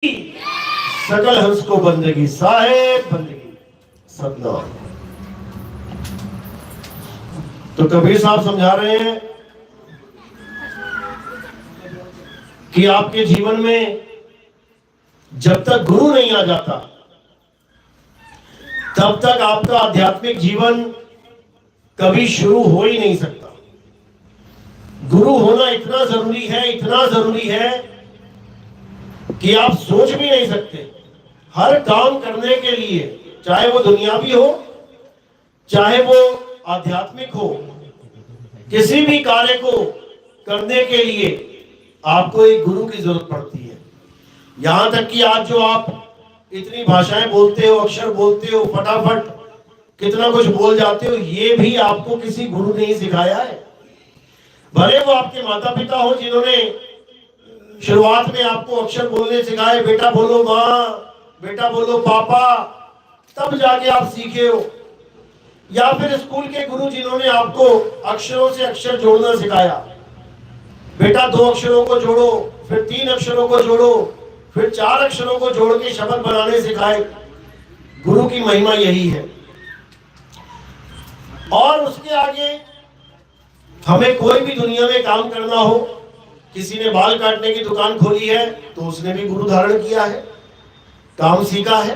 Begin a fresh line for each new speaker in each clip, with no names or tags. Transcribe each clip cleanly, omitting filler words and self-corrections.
सकल हंस को बंदगी, साहेब बंदगी सतनाम। तो कबीर साहब समझा रहे हैं कि आपके जीवन में जब तक गुरु नहीं आ जाता तब तक आपका आध्यात्मिक जीवन कभी शुरू हो ही नहीं सकता। गुरु होना इतना जरूरी है, इतना जरूरी है कि आप सोच भी नहीं सकते। हर काम करने के लिए, चाहे वो दुनियावी हो चाहे वो आध्यात्मिक हो, किसी भी कार्य को करने के लिए आपको एक गुरु की जरूरत पड़ती है। यहां तक कि आज जो आप इतनी भाषाएं बोलते हो, अक्षर बोलते हो, फटाफट कितना कुछ बोल जाते हो, ये भी आपको किसी गुरु ने ही सिखाया है। भले वो आपके माता पिता हो जिन्होंने शुरुआत में आपको अक्षर बोलने सिखाए, बेटा बोलो माँ, बेटा बोलो पापा, तब जाके आप सीखे हो। या फिर स्कूल के गुरु जिन्होंने आपको अक्षरों से अक्षर जोड़ना सिखाया, बेटा 2 अक्षरों को जोड़ो, फिर 3 अक्षरों को जोड़ो, फिर 4 अक्षरों को जोड़ के शब्द बनाने सिखाए। गुरु की महिमा यही है। और उसके आगे हमें कोई भी दुनिया में काम करना हो, किसी ने बाल काटने की दुकान खोली है तो उसने भी गुरु धारण किया है, काम सीखा है।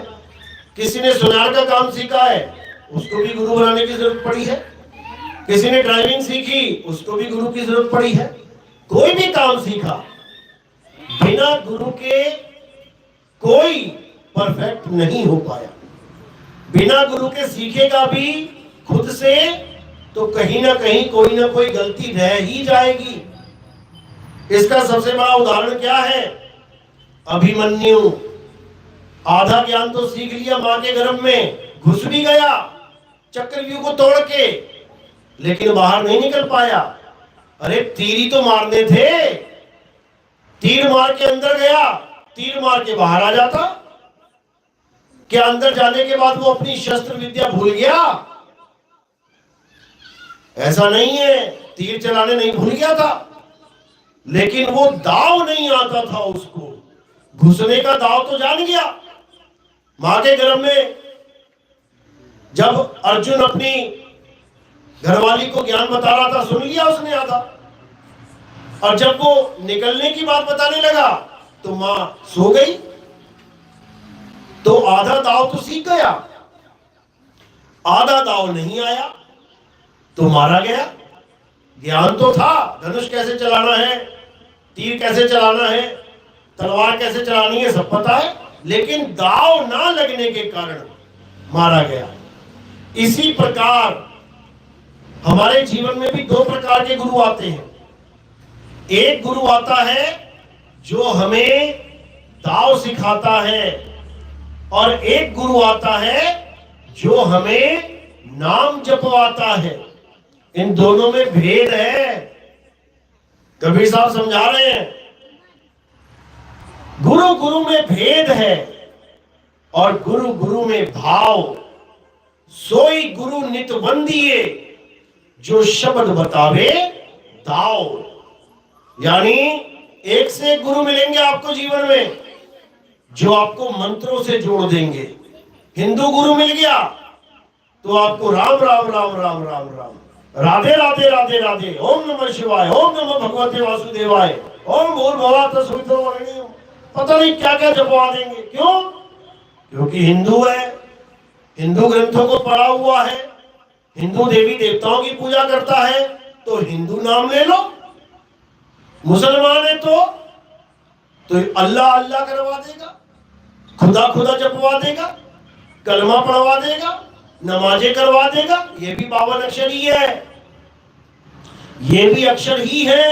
किसी ने सुनार का काम सीखा है, उसको भी गुरु बनाने की जरूरत पड़ी है। किसी ने ड्राइविंग सीखी, उसको भी गुरु की जरूरत पड़ी है। कोई भी काम सीखा, बिना गुरु के कोई परफेक्ट नहीं हो पाया। बिना गुरु के सीखेगा भी खुद से तो कहीं ना कहीं कोई ना कोई गलती रह ही जाएगी। इसका सबसे बड़ा उदाहरण क्या है? अभिमन्यु आधा ज्ञान तो सीख लिया मां के गर्भ में, घुस भी गया चक्रव्यूह को तोड़ के, लेकिन बाहर नहीं निकल पाया। अरे तीर ही तो मारने थे, तीर मार के अंदर गया, तीर मार के बाहर आ जाता। क्या अंदर जाने के बाद वो अपनी शस्त्र विद्या भूल गया? ऐसा नहीं है, तीर चलाने नहीं भूल गया था, लेकिन वो दाव नहीं आता था उसको। घुसने का दाव तो जान गया। मां के गर्भ में जब अर्जुन अपनी घरवाली को ज्ञान बता रहा था, सुन लिया उसने आधा। और जब वो निकलने की बात बताने लगा तो मां सो गई, तो आधा दाव तो सीख गया। आधा दाव नहीं आया तो मारा गया। ज्ञान तो था, धनुष कैसे चलाना है, तीर कैसे चलाना है, तलवार कैसे चलानी है, सब पता है, लेकिन दाव ना लगने के कारण मारा गया। इसी प्रकार हमारे जीवन में भी 2 प्रकार के गुरु आते हैं। एक गुरु आता है जो हमें दाव सिखाता है, और एक गुरु आता है जो हमें नाम जपवाता है। इन दोनों में भेद है। कबीर साहब समझा रहे हैं, गुरु गुरु में भेद है और गुरु गुरु में भाव। सोई गुरु नित वंदिए, जो शब्द बतावे दाव। यानी एक से एक गुरु मिलेंगे आपको जीवन में, जो आपको मंत्रों से जोड़ देंगे। हिंदू गुरु मिल गया तो आपको राम राम राम राम राम राम, राधे राधे राधे राधे, ओम नमः शिवाय, ओम नमः भगवते वासुदेवाय, ओम भूर्भुवः तत्सवितुर्वरेण्यं, पता नहीं क्या क्या जपवा देंगे। क्यों? क्योंकि हिंदू है, हिंदू ग्रंथों को पढ़ा हुआ है, हिंदू देवी देवताओं की पूजा करता है, तो हिंदू नाम ले लो। मुसलमान है तो अल्लाह अल्लाह करवा देगा, खुदा खुदा जपवा देगा, कलमा पढ़वा देगा, नमाजें करवा देगा। ये भी 52 अक्षर ही है, ये भी अक्षर ही है,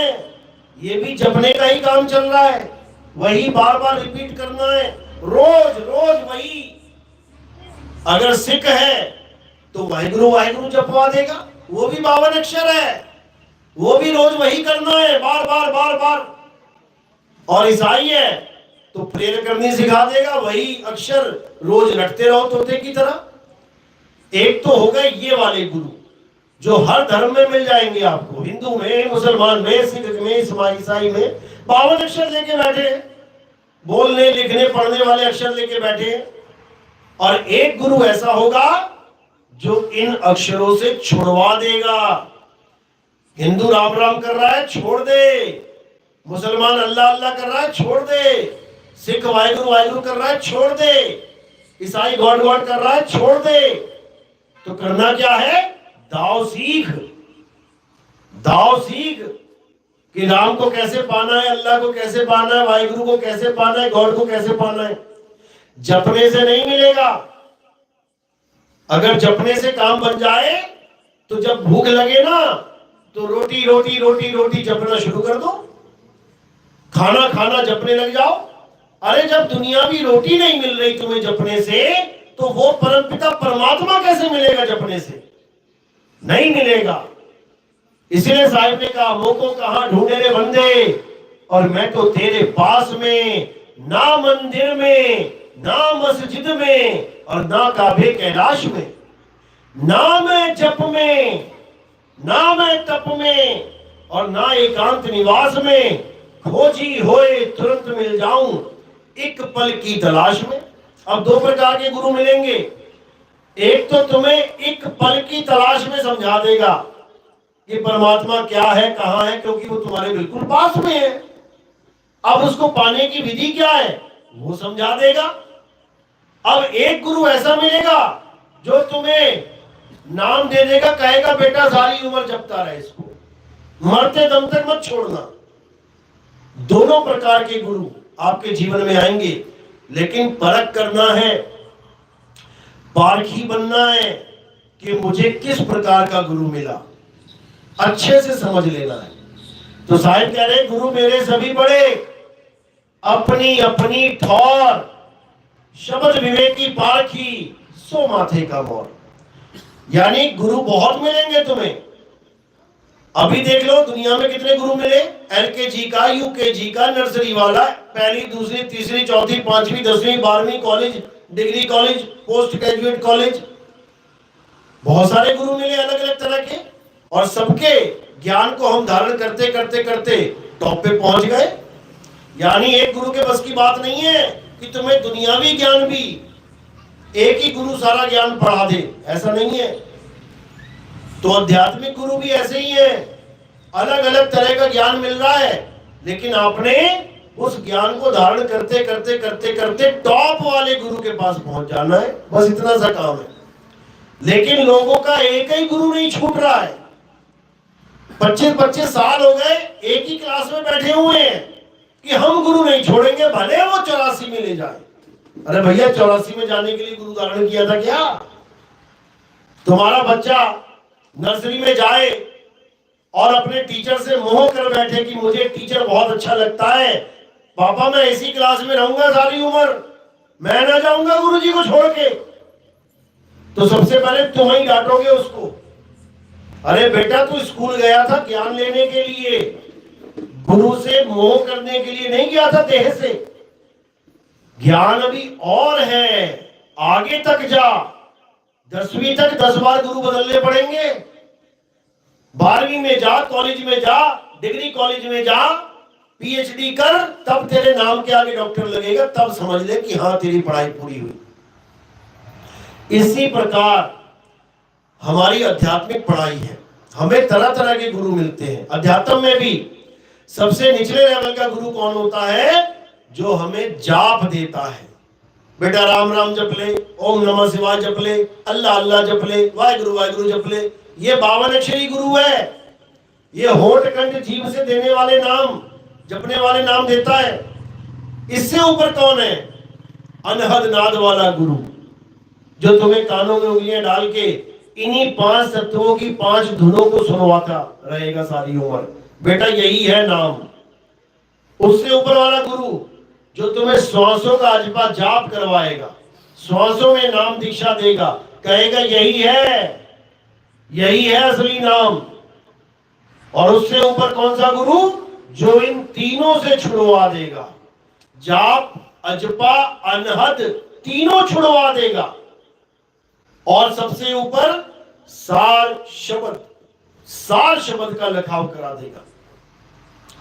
ये भी जपने का ही काम चल रहा है। वही बार बार रिपीट करना है, रोज रोज वही। अगर सिख है तो वाहिगुरु वाहिगुरु जपवा देगा, वो भी 52 अक्षर है, वो भी रोज वही करना है, बार बार बार बार। और ईसाई है तो प्रेयर करनी सिखा देगा, वही अक्षर रोज रटते रहो तोते की तरह। एक तो हो गए ये वाले गुरु जो हर धर्म में मिल जाएंगे आपको, हिंदू में, मुसलमान में, सिख में, ईसाई में 52 अक्षर लेके बैठे हैं। बोलने लिखने पढ़ने वाले अक्षर लेके बैठे हैं, और एक गुरु ऐसा होगा जो इन अक्षरों से छुड़वा देगा। हिंदू राम राम कर रहा है, छोड़ दे। मुसलमान अल्लाह अल्लाह कर रहा है, छोड़ दे। सिख वाहिगुरु वाहिगुरु कर रहा है, छोड़ दे। ईसाई गॉड गॉड कर रहा है, छोड़ दे। तो करना क्या है? दाव सीख। दाव सीख कि राम को कैसे पाना है, अल्लाह को कैसे पाना है, वाहिगुरु को कैसे पाना है, गॉड को कैसे पाना है। जपने से नहीं मिलेगा। अगर जपने से काम बन जाए तो जब भूख लगे ना तो रोटी रोटी रोटी रोटी जपना शुरू कर दो, खाना खाना जपने लग जाओ। अरे जब दुनियावी रोटी नहीं मिल रही तुम्हें जपने से, तो वो परमपिता परमात्मा कैसे मिलेगा जपने से? नहीं मिलेगा। इसलिए साहिब ने कहा, मोको कहां ढूंढे रे बंदे, और मैं तो तेरे पास में, ना मंदिर में, ना मस्जिद में, और ना काबे कैलाश में, ना मैं जप में, ना मैं तप में, और ना एकांत निवास में, खोजी होए तुरंत मिल जाऊं एक पल की तलाश में। अब दो प्रकार के गुरु मिलेंगे। एक तो तुम्हें एक पल की तलाश में समझा देगा कि परमात्मा क्या है, कहां है, क्योंकि वो तुम्हारे बिल्कुल पास में है। अब उसको पाने की विधि क्या है वो समझा देगा। अब एक गुरु ऐसा मिलेगा जो तुम्हें नाम दे देगा, कहेगा बेटा सारी उम्र जपता रहे इसको, मरते दम तक मत छोड़ना। दोनों प्रकार के गुरु आपके जीवन में आएंगे, लेकिन परख करना है, पारखी बनना है कि मुझे किस प्रकार का गुरु मिला, अच्छे से समझ लेना है। तो साहिब कह रहे, गुरु मेरे सभी बड़े, अपनी अपनी ठौर, शब्द विवेकी पारखी, सो माथे का मोर। यानी गुरु बहुत मिलेंगे तुम्हें। अभी देख लो दुनिया में कितने गुरु मिले। एलकेजी का, यूकेजी का, नर्सरी वाला, पहली दूसरी तीसरी चौथी पांचवी 10वीं 12वीं college, degree college, post graduate college, बहुत सारे गुरु मिले अलग अलग तरह के। और सबके ज्ञान को हम धारण करते करते करते टॉप पे पहुंच गए। यानी एक गुरु के बस की बात नहीं है कि तुम्हें दुनियावी ज्ञान भी एक ही गुरु सारा ज्ञान पढ़ा दे, ऐसा नहीं है। तो आध्यात्मिक गुरु भी ऐसे ही है, अलग अलग तरह का ज्ञान मिल रहा है, लेकिन आपने उस ज्ञान को धारण करते करते करते करते टॉप वाले गुरु के पास पहुंच जाना है, बस इतना सा काम है। लेकिन लोगों का एक ही गुरु नहीं छूट रहा है। 25-25 साल हो गए एक ही क्लास में बैठे हुए हैं कि हम गुरु नहीं छोड़ेंगे, भले वो 84 में ले जाए। अरे भैया 84 में जाने के लिए गुरु धारण किया था क्या? तुम्हारा बच्चा नर्सरी में जाए और अपने टीचर से मोह कर बैठे कि मुझे टीचर बहुत अच्छा लगता है, पापा मैं इसी क्लास में रहूंगा सारी उम्र, मैं ना जाऊंगा गुरुजी को छोड़ के, तो सबसे पहले तुम ही डांटोगे उसको। अरे बेटा तू स्कूल गया था ज्ञान लेने के लिए, गुरु से मोह करने के लिए नहीं गया था देह से। ज्ञान अभी और है, आगे तक जा। 10वीं तक 10 बार गुरु बदलने पड़ेंगे। 12वीं में जा, कॉलेज में जा, डिग्री कॉलेज में जा, पीएचडी कर, तब तेरे नाम के आगे डॉक्टर लगेगा, तब समझ ले कि हाँ तेरी पढ़ाई पूरी हुई। इसी प्रकार हमारी आध्यात्मिक पढ़ाई है। हमें तरह तरह के गुरु मिलते हैं। अध्यात्म में भी सबसे निचले लेवल का गुरु कौन होता है? जो हमें जाप देता है। बेटा राम राम जप ले, ओम नमः शिवाय जप ले, अल्लाह अल्लाह जप ले, वाहिगुरु वाहिगुरु जप ले। ये 52 अक्षरी गुरु है। ये होठ कंठ जीभ से देने वाले नाम, जपने वाले नाम देता है। इससे ऊपर कौन है? अनहद नाद वाला गुरु, जो तुम्हें कानों में उंगलियां डाल के इन्हीं 5 तत्वों की 5 धुनों को सुनवाता रहेगा सारी उम्र। बेटा यही है नाम। उससे ऊपर वाला गुरु जो तुम्हें श्वासों का अजपा जाप करवाएगा, श्वासों में नाम दीक्षा देगा, कहेगा यही है असली नाम। और उससे ऊपर कौन सा गुरु? जो इन तीनों से छुड़वा देगा, जाप अजपा अनहद तीनों छुड़वा देगा। और सबसे ऊपर सार शब्द का लखाव करा देगा।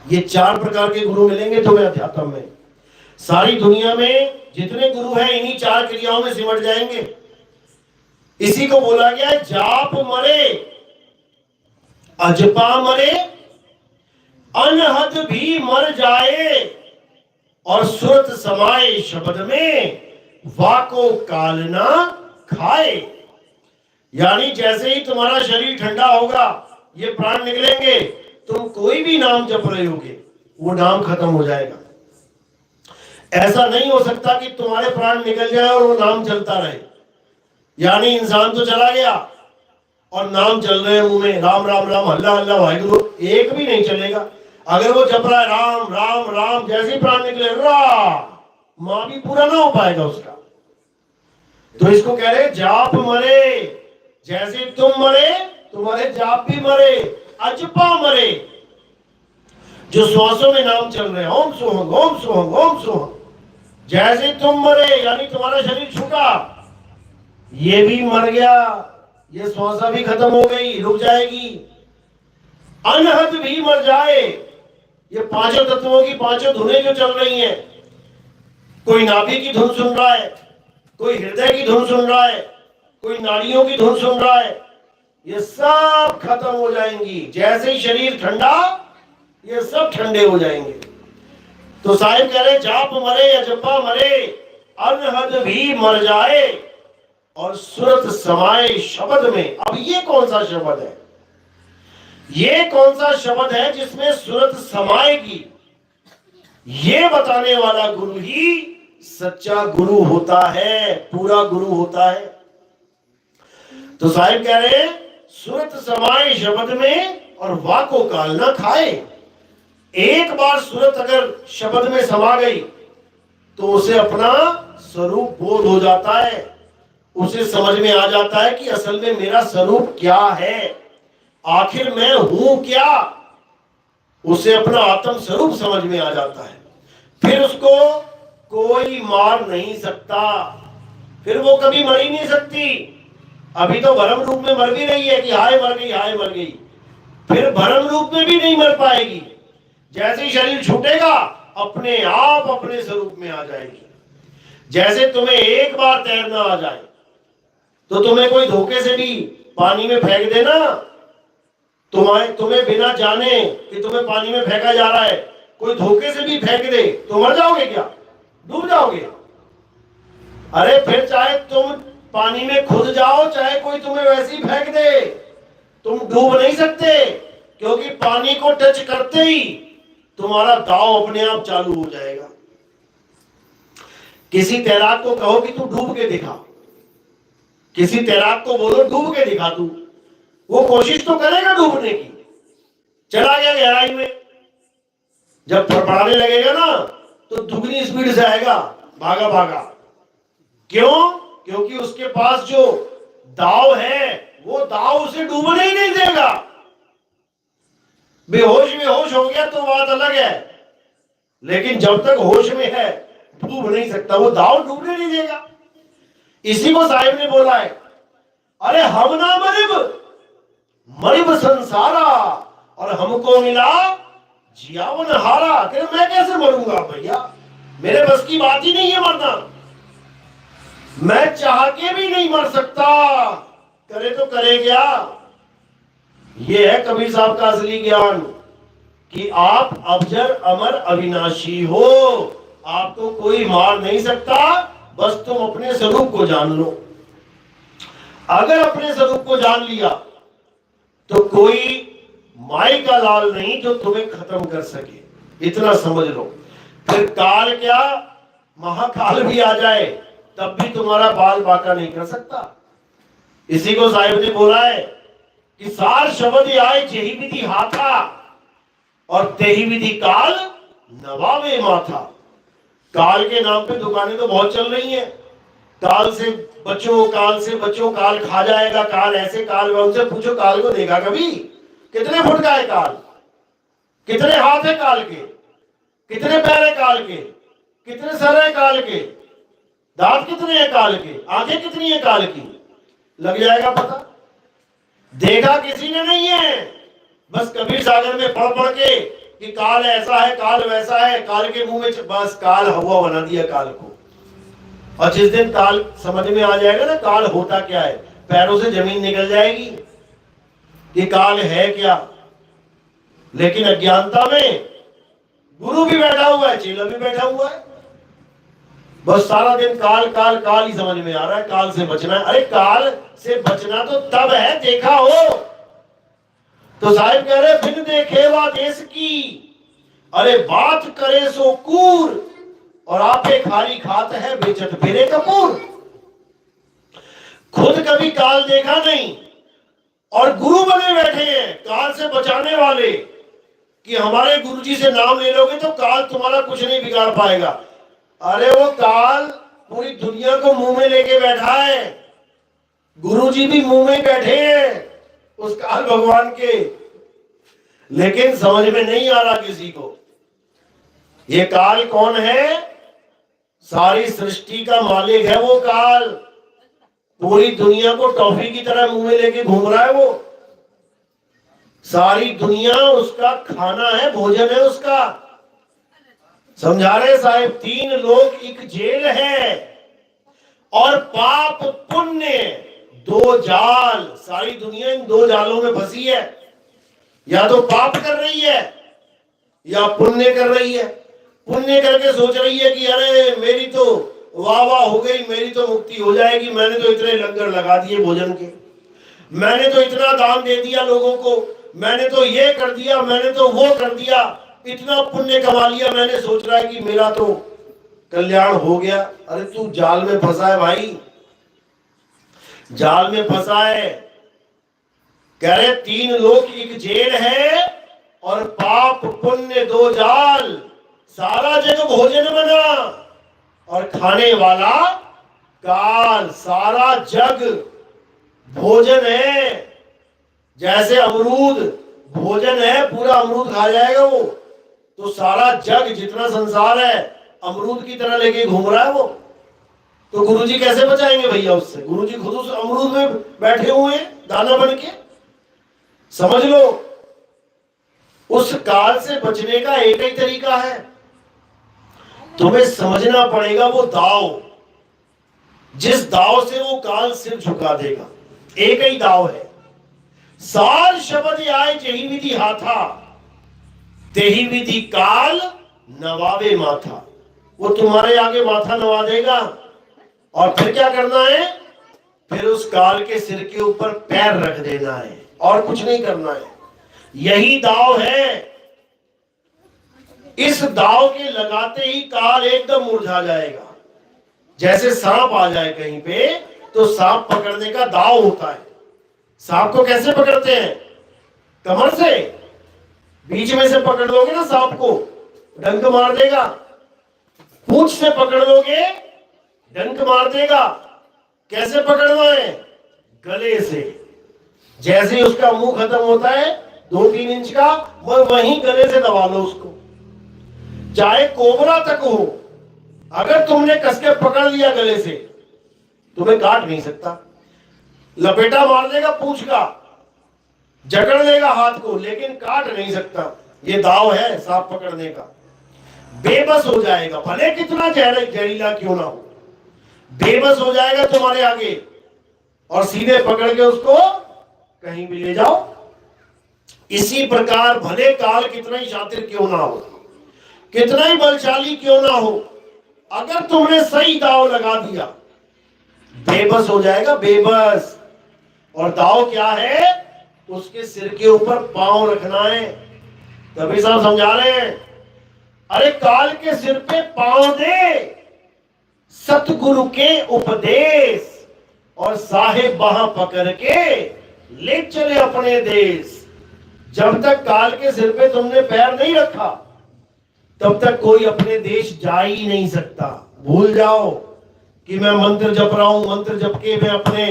ये 4 प्रकार के गुरु मिलेंगे तुम्हें अध्यात्म में। सारी दुनिया में जितने गुरु हैं इन्हीं 4 क्रियाओं में सिमट जाएंगे। इसी को बोला गया है, जाप मरे, अजपा मरे, अनहद भी मर जाए, और सुरत समाए शब्द में, वाको काल ना खाए। यानी जैसे ही तुम्हारा शरीर ठंडा होगा, ये प्राण निकलेंगे, तुम कोई भी नाम जप रहे होगे, वो नाम खत्म हो जाएगा। ऐसा नहीं हो सकता कि तुम्हारे प्राण निकल जाए और वो नाम चलता रहे। यानी इंसान तो चला गया और नाम चल रहे हैं मुंह में, राम राम राम, अल्लाह अल्लाह वाहिगुरु, एक भी नहीं चलेगा। अगर वो जप रहा है राम राम राम, जैसे ही प्राण निकले राम, मां भी पूरा ना हो पाएगा उसका। तो इसको कह रहे जाप मरे, जैसे तुम मरे तुम्हारे जाप भी मरे, अजपा मरे, जो श्वासों में नाम चल रहे हैं, ओम सोहम ओम सोहम ओम सोहम, जैसे तुम मरे यानी तुम्हारा शरीर छूटा, ये भी मर गया, ये श्वासा भी खत्म हो गई, रुक जाएगी। अनहद भी मर जाए, ये पांचों तत्वों की पांचों धुनें जो चल रही हैं, कोई नाभि की धुन सुन रहा है, कोई हृदय की धुन सुन रहा है, कोई नाड़ियों की धुन सुन रहा है, ये सब खत्म हो जाएंगी। जैसे ही शरीर ठंडा, ये सब ठंडे हो जाएंगे। तो साहिब कह रहे जाप मरे, अजपा मरे, अनहद भी मर जाए, और सुरत समाए शब्द में। अब ये कौन सा शब्द है? ये कौन सा शब्द है जिसमें सुरत समाएगी? ये बताने वाला गुरु ही सच्चा गुरु होता है, पूरा गुरु होता है। तो साहिब कह रहे हैं सुरत समाए शब्द में और वाको काल ना खाए। एक बार सुरत अगर शब्द में समा गई तो उसे अपना स्वरूप बोध हो जाता है, उसे समझ में आ जाता है कि असल में मेरा स्वरूप क्या है, आखिर मैं हूं क्या। उसे अपना आत्म स्वरूप समझ में आ जाता है। फिर उसको कोई मार नहीं सकता, फिर वो कभी मर ही नहीं सकती। अभी तो भ्रम रूप में मर भी रही है कि हाय मर गई हाय मर गई, फिर भ्रम रूप में भी नहीं मर पाएगी। जैसे ही शरीर छूटेगा अपने आप अपने स्वरूप में आ जाएगी। जैसे तुम्हें एक बार तैरना आ जाए तो तुम्हें कोई धोखे से भी पानी में फेंक देना, तुम्हें बिना जाने कि तुम्हें पानी में फेंका जा रहा है, कोई धोखे से भी फेंक दे तो मर जाओगे क्या? डूब जाओगे। अरे फिर चाहे तुम पानी में खुद जाओ, चाहे कोई तुम्हें वैसे ही फेंक दे, तुम डूब नहीं सकते, क्योंकि पानी को टच करते ही तुम्हारा दाव अपने आप चालू हो जाएगा। किसी तैराक को कहो कि तू डूब के दिखा, किसी तैराक को बोलो डूब के दिखा तू, वो कोशिश तो करेगा डूबने की, चला गया गहराई में, जब फड़फड़ाने लगेगा ना तो दुगनी स्पीड से आएगा भागा भागा। क्यों? क्योंकि उसके पास जो दाव है वो दाव उसे डूबने ही नहीं देगा। बेहोश हो गया तो बात अलग है, लेकिन जब तक होश में है डूब नहीं सकता, वो दाव डूबने नहीं देगा। इसी को साहिब ने बोला है, अरे हम ना मरिब संसारा, और हमको मिला जियावन हारा। कि मैं कैसे मरूंगा भैया, मेरे बस की बात ही नहीं है मरना, मैं चाह के भी नहीं मर सकता, करे तो करे क्या। ये है कबीर साहब का असली ज्ञान कि आप अबजर अमर अविनाशी हो, आपको कोई मार नहीं सकता, बस तुम अपने स्वरूप को जान लो। अगर अपने स्वरूप को जान लिया तो कोई माई का लाल नहीं जो तुम्हें खत्म कर सके, इतना समझ लो। फिर काल क्या, महाकाल भी आ जाए तब भी तुम्हारा बाल बाका नहीं कर सकता। इसी को साहिब ने बोला है कि सार शब्द आए जेही विधि हाथा, और तेही विधि काल नवावे माथा। काल के नाम पे दुकानें तो बहुत चल रही हैं, काल से बचो काल से बचो, काल खा जाएगा, काल ऐसे काल। उनसे पूछो काल को देखा कभी? कितने फुट का है काल? कितने हाथ है काल के? कितने पैर है काल के? कितने सर है काल के? दांत कितने हैं काल के? आंखें कितनी है काल की? लग जाएगा पता। देखा किसी ने नहीं है, बस कबीर सागर में पढ़ पढ़ के कि काल ऐसा है, काल वैसा है, काल के मुंह में बस काल हवा बना दिया काल को। और जिस दिन काल समझ में आ जाएगा ना काल होता क्या है, पैरों से जमीन निकल जाएगी कि काल है क्या। लेकिन अज्ञानता में गुरु भी बैठा हुआ है, चेला भी बैठा हुआ है, बस सारा दिन काल काल काल ही समझ में आ रहा है, काल से बचना है। अरे काल से बचना तो तब है देखा हो। तो साहिब कह रहे बिन देखे वा देश की, अरे बात करे सो कूर, और आपे खाली खात है बेचत फेरे कपूर। खुद कभी काल देखा नहीं और गुरु बने बैठे हैं काल से बचाने वाले, कि हमारे गुरुजी से नाम ले लोगे तो काल तुम्हारा कुछ नहीं बिगाड़ पाएगा। अरे वो काल पूरी दुनिया को मुंह में लेके बैठा है, गुरुजी भी मुंह में बैठे हैं उस काल भगवान के, लेकिन समझ में नहीं आ रहा किसी को। ये काल कौन है? सारी सृष्टि का मालिक है वो काल, पूरी दुनिया को टॉफी की तरह मुंह में लेके घूम रहा है वो। सारी दुनिया उसका खाना है, भोजन है उसका। समझा रहे साहिब, 3 लोग एक जेल है और पाप पुण्य 2 जाल। सारी दुनिया इन 2 जालों में फंसी है, या तो पाप कर रही है या पुण्य कर रही है। पुण्य करके सोच रही है कि अरे मेरी तो वाह वाह हो गई, मेरी तो मुक्ति हो जाएगी, मैंने तो इतने लंगर लगा दिए भोजन के, मैंने तो इतना दान दे दिया लोगों को, मैंने तो ये कर दिया, मैंने तो वो कर दिया, इतना पुण्य कमा लिया, मैंने सोच रहा है कि मेरा तो कल्याण हो गया। अरे तू जाल में फंसा है भाई, जाल में फंसा है। कह रहे 3 लोग एक जेल है और पाप पुण्य 2 जाल। सारा जग भोजन बना और खाने वाला काल। सारा जग भोजन है, जैसे अमरूद भोजन है, पूरा अमरूद खा जाएगा वो, तो सारा जग जितना संसार है अमरूद की तरह लेके घूम रहा है वो। तो गुरुजी कैसे बचाएंगे भैया उससे? गुरुजी खुद उस अमरूद में बैठे हुए हैं दाना बन के। समझ लो, उस काल से बचने का एक ही तरीका है, तुम्हें समझना पड़ेगा वो दाव, जिस दाव से वो काल सिर झुका देगा। एक ही दाव है, सार शब्द आए जही विधि हाथा, तेही विधि काल नवावे माथा। वो तुम्हारे आगे माथा नवा देगा और फिर क्या करना है? फिर उस काल के सिर के ऊपर पैर रख देना है और कुछ नहीं करना है। यही दाव है। इस दाव के लगाते ही काल एकदम मुरझा जाएगा। जैसे सांप आ जाए कहीं पे तो सांप पकड़ने का दाव होता है। सांप को कैसे पकड़ते हैं? कमर से, बीच में से पकड़ लोगे ना सांप को, डंक मार देगा। पूंछ से पकड़ लोगे, डंक मार देगा। कैसे पकड़ना है? गले से। जैसे ही उसका मुंह खत्म होता है 2-3 इंच का, वहीं गले से दबा लो उसको। चाहे कोबरा तक हो, अगर तुमने कसके पकड़ लिया गले से, तुम्हें काट नहीं सकता। लपेटा मार देगा पूंछ का, जकड़ लेगा हाथ को, लेकिन काट नहीं सकता। ये दाव है सांप पकड़ने का। बेबस हो जाएगा, भले कितना जहरीला क्यों ना हो, बेबस हो जाएगा तुम्हारे आगे और सीधे पकड़ के उसको कहीं भी ले जाओ। इसी प्रकार भले काल कितना ही शातिर क्यों ना हो, कितना ही बलशाली क्यों ना हो, अगर तुमने सही दाव लगा दिया, बेबस हो जाएगा, बेबस। और दाव क्या है? उसके सिर के ऊपर पांव रखना है। कबीर साहब समझा रहे हैं, अरे काल के सिर पे पांव दे, सतगुरु के उपदेश, और साहेब वहां पकड़ के ले चले अपने देश। जब तक काल के सिर पे तुमने पैर नहीं रखा, तब तक कोई अपने देश जा ही नहीं सकता। भूल जाओ कि मैं मंत्र जप रहा हूं, मंत्र जप के मैं अपने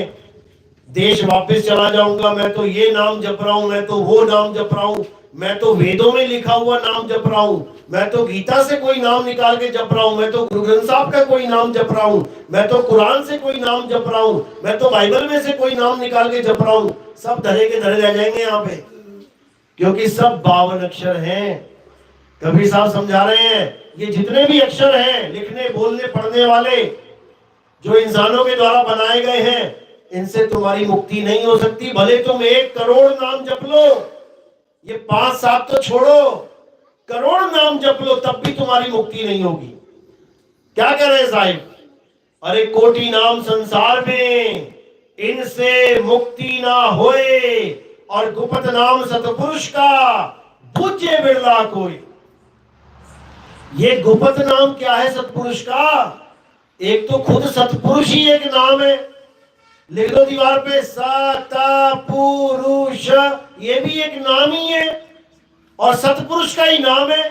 देश वापस चला जाऊंगा, मैं तो ये नाम जप रहा हूं, मैं तो वो नाम जप रहा हूं, मैं तो वेदों में लिखा हुआ नाम जप रहा हूं, मैं तो गीता से कोई नाम निकाल के जप रहा हूं, मैं तो गुरु ग्रंथ साहब का कोई नाम जप रहा हूं, मैं तो कुरान से कोई नाम जप रहा हूं, मैं तो बाइबल में से कोई नाम निकाल के जप रहा हूं। सब धरे के धरे रह जाएंगे यहाँ पे, क्योंकि सब 52 अक्षर हैं। कबीर साहब समझा रहे हैं ये जितने भी अक्षर हैं लिखने बोलने पढ़ने वाले जो इंसानों के द्वारा बनाए गए हैं, इनसे तुम्हारी मुक्ति नहीं हो सकती। भले तुम 1 करोड़ नाम जप लो, ये 5-7 तो छोड़ो, करोड़ नाम जप लो, तब भी तुम्हारी मुक्ति नहीं होगी। क्या कह रहे हैं साहिब? अरे कोटि नाम संसार में, इनसे मुक्ति ना होए, और गुप्त नाम सतपुरुष का पूज्य बिरला कोई। ये गुप्त नाम क्या है सतपुरुष का? एक तो खुद सतपुरुष ही एक नाम है, लिख दो दीवार पे, सतपुरुष, ये भी एक नाम ही है और सतपुरुष का ही नाम है।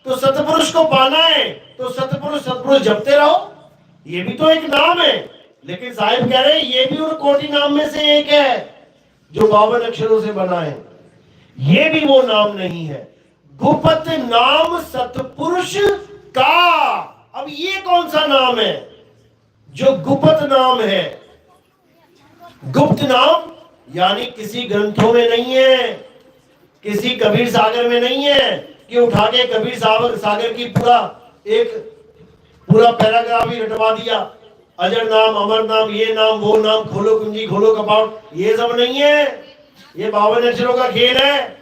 तो सतपुरुष को पाना है तो सतपुरुष सतपुरुष जपते रहो, ये भी तो एक नाम है। लेकिन साहिब कह रहे हैं ये भी उन कोटि नाम में से एक है जो 52 अक्षरों से बना है, ये भी वो नाम नहीं है। गुप्त नाम सतपुरुष का। अब ये कौन सा नाम है जो गुप्त नाम है? गुप्त नाम यानी किसी ग्रंथों में नहीं है, किसी कबीर सागर में नहीं है कि उठा के कबीर सागर की पूरा पैराग्राफ ही रटवा दिया, अजर नाम अमर नाम ये नाम वो नाम, खोलो कुंजी खोलो कपाट, ये सब नहीं है। ये 52 अक्षरों का खेल है।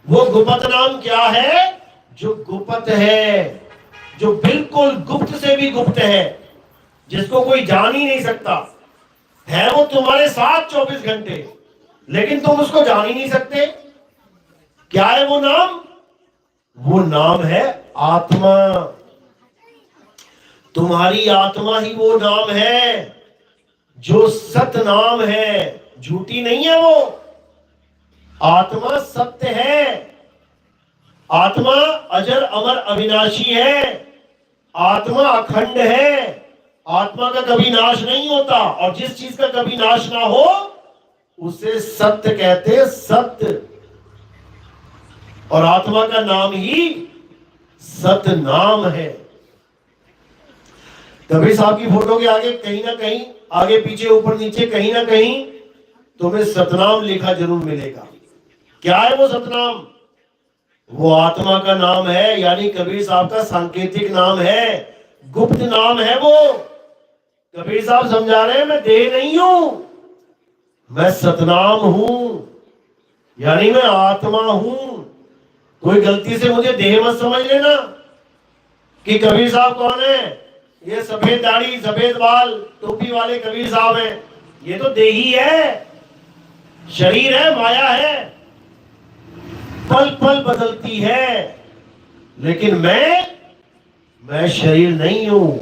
वो गुप्त नाम क्या है? जो गुप्त है, जो बिल्कुल गुप्त से भी गुप्त है, जिसको कोई जान ही नहीं सकता है। वो तुम्हारे साथ 24 घंटे, लेकिन तुम उसको जान ही नहीं सकते। क्या है वो नाम? वो नाम है आत्मा। तुम्हारी आत्मा ही वो नाम है जो सत नाम है, झूठी नहीं है वो। आत्मा सत्य है, आत्मा अजर अमर अविनाशी है, आत्मा अखंड है, आत्मा का कभी नाश नहीं होता। और जिस चीज का कभी नाश ना हो उसे सत्य कहते, सत्य। और आत्मा का नाम ही सत्य नाम है। कबीर साहब की फोटो के आगे कहीं ना कहीं, आगे पीछे ऊपर नीचे कहीं ना कहीं तुम्हें सतनाम लिखा जरूर मिलेगा। क्या है वो सतनाम? वो आत्मा का नाम है, यानी कबीर साहब का सांकेतिक नाम है, गुप्त नाम है वो। कबीर साहब समझा रहे हैं मैं देह नहीं हूं, मैं सतनाम हूं, यानी मैं आत्मा हूं। कोई गलती से मुझे देह मत समझ लेना कि कबीर साहब कौन है, ये सफेद दाढ़ी सफेद बाल टोपी वाले कबीर साहब हैं। ये तो देही है, शरीर है, माया है, पल पल बदलती है। लेकिन मैं शरीर नहीं हूं,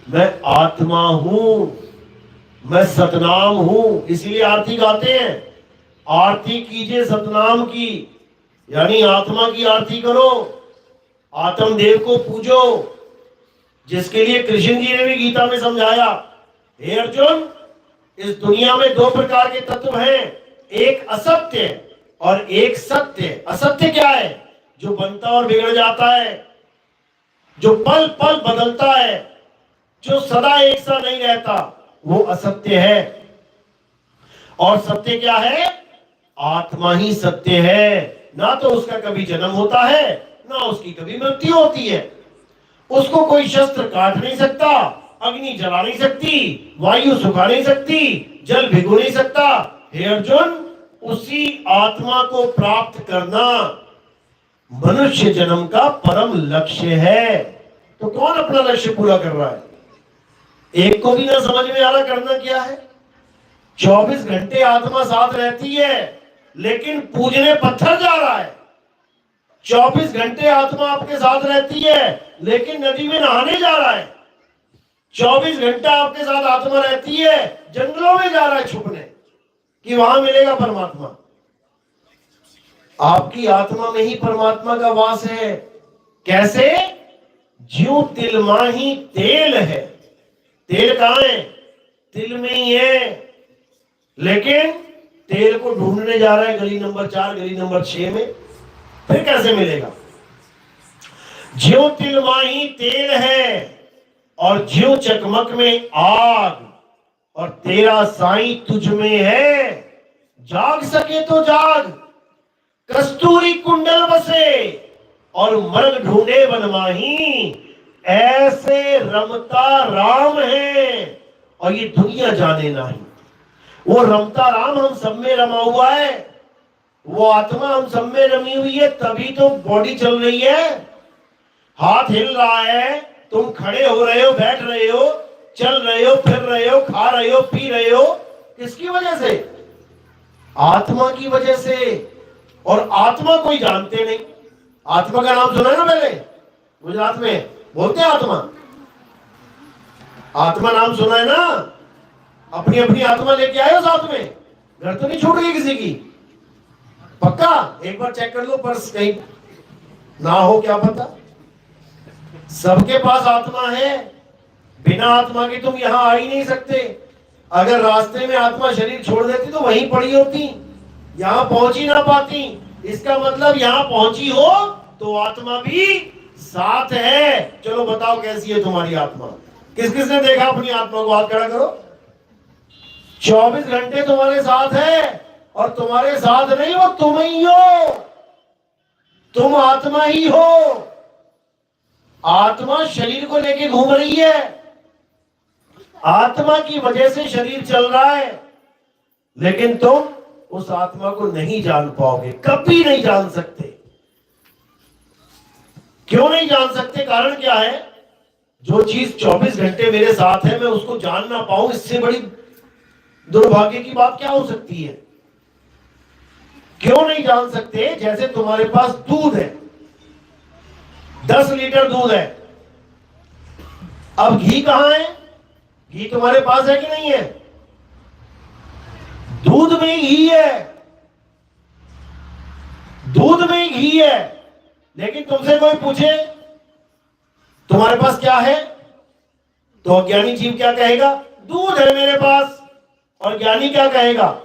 मैं आत्मा हूं, मैं सतनाम हूं। इसलिए आरती गाते हैं, आरती कीजिए सतनाम की, यानी आत्मा की आरती करो, आत्मदेव को पूजो, जिसके लिए कृष्ण जी ने भी गीता में समझाया, हे अर्जुन, इस दुनिया में 2 प्रकार के तत्व हैं, एक असत्य और एक सत्य। असत्य क्या है? जो बनता और बिगड़ जाता है, जो पल पल बदलता है, जो सदा एक सा नहीं रहता, वो असत्य है। और सत्य क्या है? आत्मा ही सत्य है। ना तो उसका कभी जन्म होता है, ना उसकी कभी मृत्यु होती है। उसको कोई शस्त्र काट नहीं सकता, अग्नि जला नहीं सकती, वायु सुखा नहीं सकती, जल भिगो नहीं सकता। हे अर्जुन, उसी आत्मा को प्राप्त करना मनुष्य जन्म का परम लक्ष्य है। तो कौन अपना लक्ष्य पूरा कर रहा है? एक को भी ना समझ में आ रहा करना क्या है। 24 घंटे आत्मा साथ रहती है, लेकिन पूजने पत्थर जा रहा है। 24 घंटे आत्मा आपके साथ रहती है, लेकिन नदी में नहाने जा रहा है। 24 घंटा आपके साथ आत्मा रहती है, जंगलों में जा रहा है छुपने कि वहां मिलेगा परमात्मा। आपकी आत्मा में ही परमात्मा का वास है। कैसे? ज्यों तिल माही तेल है। तेल कहां है? तिल में ही है, लेकिन तेल को ढूंढने जा रहा है गली नंबर 4, गली नंबर 6 में। फिर कैसे मिलेगा? ज्यों तिल माही तेल है और ज्यों चकमक में आग, और तेरा साईं तुझ में है, जाग सके तो जाग, कस्तूरी कुंडल बसे, और मर्ग ढूंढे बनमाही, ऐसे रमता राम है और ये दुनिया जाने नहीं। वो रमता राम हम सब में रमा हुआ है, वो आत्मा हम सब में रमी हुई है, तभी तो बॉडी चल रही है, हाथ हिल रहा है, तुम खड़े हो रहे हो, बैठ रहे हो, चल रहे हो, फिर रहे हो, खा रहे हो, पी रहे हो। किसकी वजह से? आत्मा की वजह से। और आत्मा कोई जानते नहीं। आत्मा का नाम सुना है ना पहले? गुजरात में बोलते हैं आत्मा। आत्मा नाम सुना है ना? अपनी अपनी आत्मा लेके आए हो साथ में? घर तो नहीं छूट गई किसी की? पक्का? एक बार चेक कर लो पर्स, कहीं ना हो क्या पता। सबके पास आत्मा है, बिना आत्मा के तुम यहां आ ही नहीं सकते। अगर रास्ते में आत्मा शरीर छोड़ देती तो वहीं पड़ी होती, यहां पहुंच ही ना पाती। इसका मतलब यहां पहुंची हो तो आत्मा भी साथ है। चलो बताओ कैसी है तुम्हारी आत्मा? किस किसने देखा अपनी आत्मा को? हाथ खड़ा करो। 24 घंटे तुम्हारे साथ है, और तुम्हारे साथ नहीं, वो तुम ही हो, तुम आत्मा ही हो। आत्मा शरीर को लेके घूम रही है, आत्मा की वजह से शरीर चल रहा है, लेकिन तुम उस आत्मा को नहीं जान पाओगे, कभी नहीं जान सकते। क्यों नहीं जान सकते? कारण क्या है? जो चीज 24 घंटे मेरे साथ है, मैं उसको जान ना पाऊं, इससे बड़ी दुर्भाग्य की बात क्या हो सकती है? क्यों नहीं जान सकते? जैसे तुम्हारे पास दूध है, 10 लीटर दूध है, अब घी कहां है? घी तुम्हारे पास है कि नहीं है? दूध में घी है, दूध में घी है, लेकिन तुमसे कोई पूछे तुम्हारे पास क्या है, तो अज्ञानी जीव क्या कहेगा? दूध है मेरे पास। और ज्ञानी क्या कहेगा?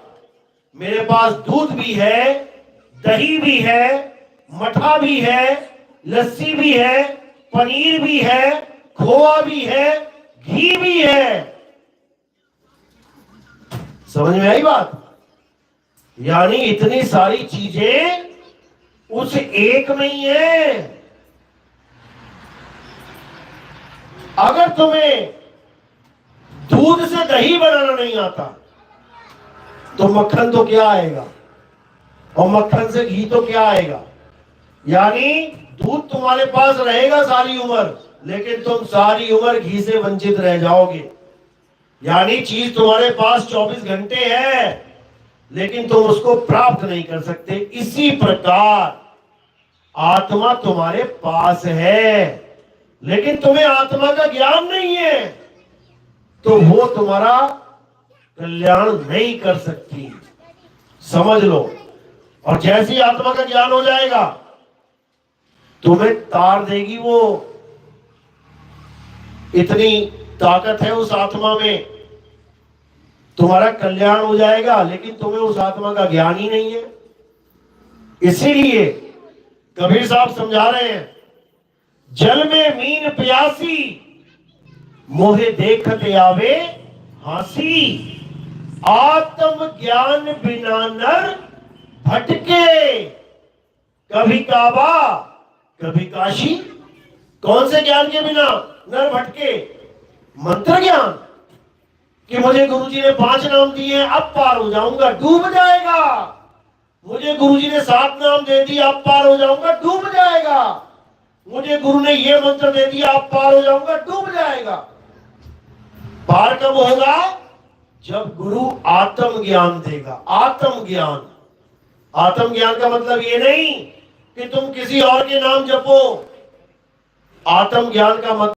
मेरे पास दूध भी है, दही भी है, मठा भी है, लस्सी भी है, पनीर भी है, खोआ भी है, घी भी है। समझ में आई बात? यानी इतनी सारी चीजें उस एक में ही है। अगर तुम्हें दूध से दही बनाना नहीं आता तो मक्खन तो क्या आएगा, और मक्खन से घी तो क्या आएगा? यानी दूध तुम्हारे पास रहेगा सारी उम्र, लेकिन तुम सारी उम्र घी से वंचित रह जाओगे। यानी चीज तुम्हारे पास 24 घंटे है, लेकिन तुम उसको प्राप्त नहीं कर सकते। इसी प्रकार आत्मा तुम्हारे पास है, लेकिन तुम्हें आत्मा का ज्ञान नहीं है, तो वो तुम्हारा कल्याण नहीं कर सकती। समझ लो। और जैसी आत्मा का ज्ञान हो जाएगा, तुम्हें तार देगी वो। इतनी ताकत है उस आत्मा में, तुम्हारा कल्याण हो जाएगा, लेकिन तुम्हें उस आत्मा का ज्ञान ही नहीं है। इसीलिए कबीर साहब समझा रहे हैं, जल में मीन प्यासी, मोहे देखते आवे हासी, आत्म ज्ञान बिना नर भटके, कभी काबा कभी काशी। कौन से ज्ञान के बिना नर भटके? मंत्र ज्ञान कि मुझे गुरुजी ने 5 नाम दिए, अब पार हो जाऊंगा, डूब जाएगा। मुझे गुरुजी ने 7 नाम दे दिए, अब पार हो जाऊंगा, डूब जाएगा। मुझे गुरु ने ये मंत्र दे दिया, अब पार हो जाऊंगा, डूब जाएगा। पार कब होगा? जब गुरु आत्म ज्ञान देगा। आत्म ज्ञान, आत्म ज्ञान का मतलब ये नहीं कि तुम किसी और के नाम जपो। आत्म ज्ञान का मतलब